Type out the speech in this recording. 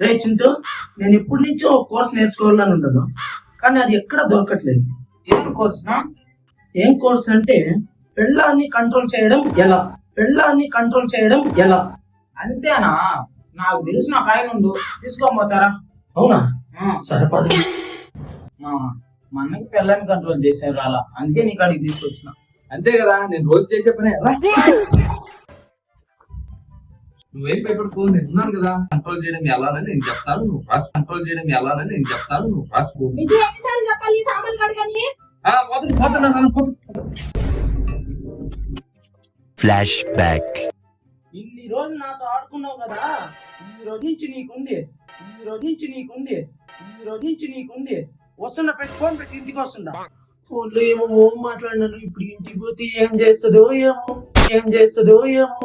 రే చింటూ, నేను ఇప్పటి నుంచో ఒక కోర్స్ నేర్చుకోవాలని ఉండదు, కానీ అది ఎక్కడ దొరకట్లేదు. ఏం కోర్స్ నా? ఏం కోర్స్ అంటే పెళ్ళాన్ని కంట్రోల్ చేయడం ఎలా, పెళ్ళాన్ని కంట్రోల్ చేయడం ఎలా. అంతేనా? నాకు తెలిసిన ఒక ఆయన ఉండు, తీసుకోపోతారా? అవునా? ఆ, సరిపదు. మా అన్నకి పిల్లని కంట్రోల్ చేశారు అలా, అందుకే నీకు అడిగి తీసుకొచ్చిన. అంతే కదా, నేను రోజు చేసే పనే. నువ్వేం భయపడుకో, నేను ఉన్నాను కదా. కంట్రోల్ చేయడం ఎలానని నేను చెప్తాను, నువ్వు రాసి. కంట్రోల్ చేయడం ఎలానని నేను చెప్తాను, నువ్వు రాసుకో. Flash back. ఇన్ని రోజులు నాతో ఆడుకున్నావు కదా, ఈ రోజు నుంచి నీకుంది, ఈ రోజు నుంచి నీకుంది, ఈ రోజు నుంచి నీకుంది. వస్తున్నా, ఫోన్ పెట్టి ఇంటికి వస్తుందా? ఫోన్లో ఏమో మాట్లాడినాను, ఇప్పుడు ఇంటికి పోతే ఏం చేస్తుందో ఏమో, ఏం చేస్తుందో ఏమో.